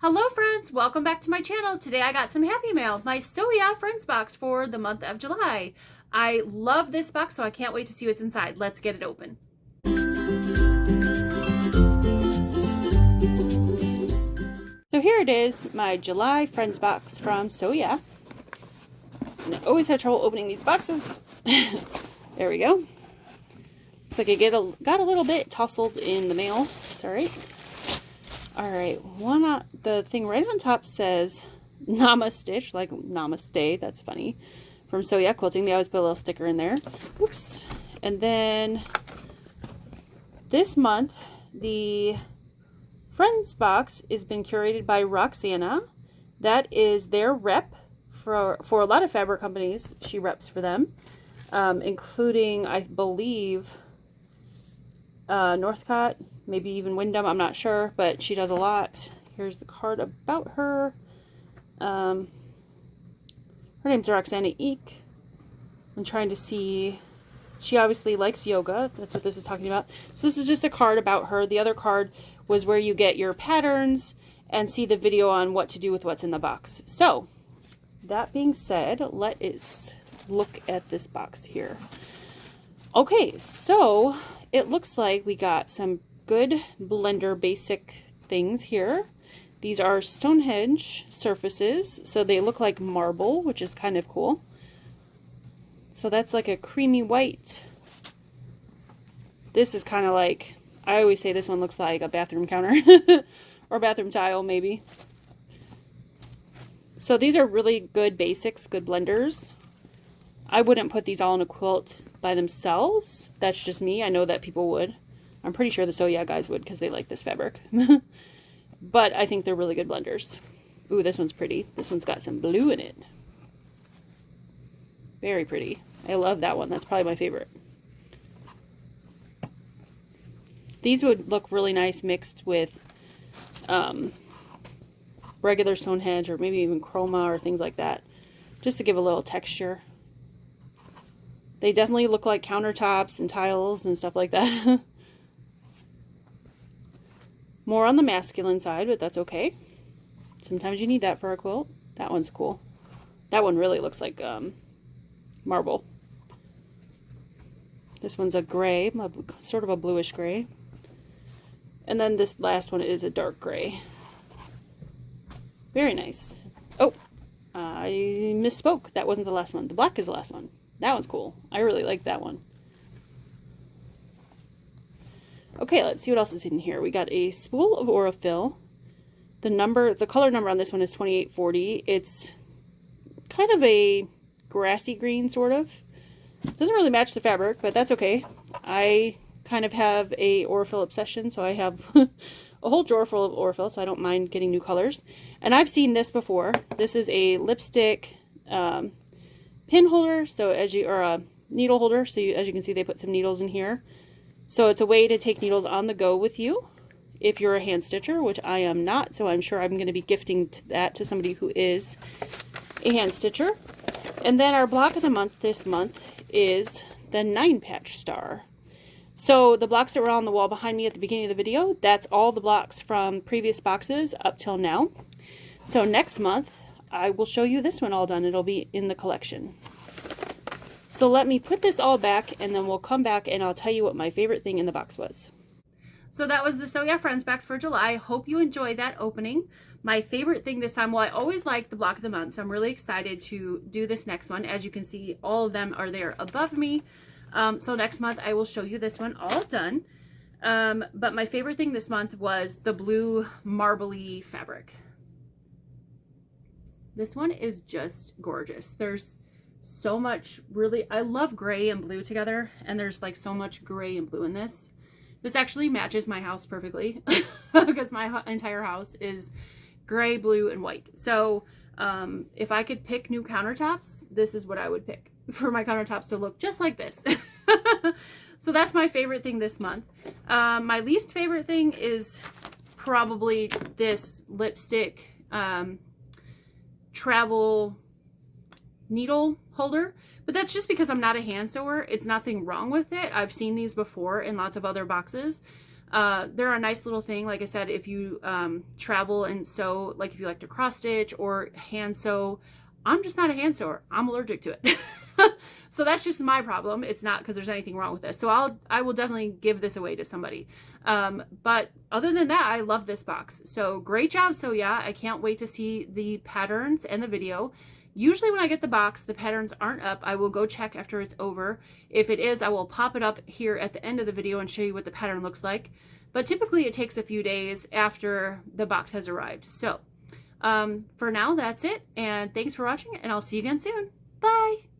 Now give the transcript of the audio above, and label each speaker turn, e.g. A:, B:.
A: Hello friends, welcome back to my channel. Today I got some Happy Mail, my So Yeah Friends box for the month of July. I love this box, so I can't wait to see what's inside. Let's get it open. So here it is, my July Friends box from So Yeah. And I always have trouble opening these boxes. There we go. Looks like I got a little bit tousled in the mail. It's alright. Alright, the thing right on top says Namastitch, like Namaste, that's funny. From So Yeah Quilting, they always put a little sticker in there. Oops. And then this month, the Friends box has been curated by Roxana. That is their rep for a lot of fabric companies. She reps for them, including, I believe, Northcott, maybe even Wyndham, I'm not sure, but she does a lot. Here's the card about her. Her name's Roxana Eek. I'm trying to see, she obviously likes yoga, that's what this is talking about. So this is just a card about her. The other card was where you get your patterns and see the video on what to do with what's in the box. So that being said, let us look at this box here. Okay, so it looks like we got some good blender basic things here. These are Stonehenge surfaces, so they look like marble, which is kind of cool. So that's like a creamy white. This is kind of like, I always say this one looks like a bathroom counter or bathroom tile maybe. So these are really good basics, good blenders. I wouldn't put these all in a quilt by themselves. That's just me. I know that people would. I'm pretty sure the So Yeah guys would because they like this fabric. But I think they're really good blenders. Ooh, this one's pretty. This one's got some blue in it. Very pretty. I love that one. That's probably my favorite. These would look really nice mixed with regular Stonehenge or maybe even chroma or things like that. Just to give a little texture. They definitely look like countertops and tiles and stuff like that. More on the masculine side, but that's okay. Sometimes you need that for a quilt. That one's cool. That one really looks like marble. This one's a gray, sort of a bluish gray. And then this last one is a dark gray. Very nice. Oh, I misspoke. That wasn't the last one. The black is the last one. That one's cool. I really like that one. Okay, let's see what else is in here. We got a spool of Aurifil. The color number on this one is 2840. It's kind of a grassy green, sort of. Doesn't really match the fabric, but that's okay. I kind of have a Aurifil obsession, so I have a whole drawer full of Aurifil, so I don't mind getting new colors. And I've seen this before. This is a lipstick pin holder, so or a needle holder. So as you can see, they put some needles in here. So it's a way to take needles on the go with you if you're a hand stitcher, which I am not. So I'm sure I'm going to be gifting that to somebody who is a hand stitcher. And then our block of the month this month is the 9-patch star. So the blocks that were on the wall behind me at the beginning of the video, that's all the blocks from previous boxes up till now. So next month, I will show you this one all done. It'll be in the collection. So let me put this all back and then we'll come back and I'll tell you what my favorite thing in the box was. So that was the So Yeah Friends box for July. Hope you enjoyed that opening. My favorite thing this time, well, I always like the block of the month, so I'm really excited to do this next one. As you can see, all of them are there above me. So next month I will show you this one all done. But my favorite thing this month was the blue marbly fabric. This one is just gorgeous. There's so much I love gray and blue together, and there's like so much gray and blue in this. This actually matches my house perfectly because my entire house is gray, blue, and white. So if I could pick new countertops, this is what I would pick for my countertops to look just like this. So that's my favorite thing this month. My least favorite thing is probably this lipstick travel needle holder, but that's just because I'm not a hand sewer. It's nothing wrong with it. I've seen these before in lots of other boxes. They're a nice little thing. Like I said, if you travel and sew, like if you like to cross stitch or hand sew, I'm just not a hand sewer. I'm allergic to it. So that's just my problem. It's not because there's anything wrong with this. So I will definitely give this away to somebody. But other than that, I love this box. So great job, So yeah, I can't wait to see the patterns and the video. Usually when I get the box, the patterns aren't up. I will go check after it's over. If it is, I will pop it up here at the end of the video and show you what the pattern looks like. But typically it takes a few days after the box has arrived. So for now, that's it. And thanks for watching, and I'll see you again soon. Bye.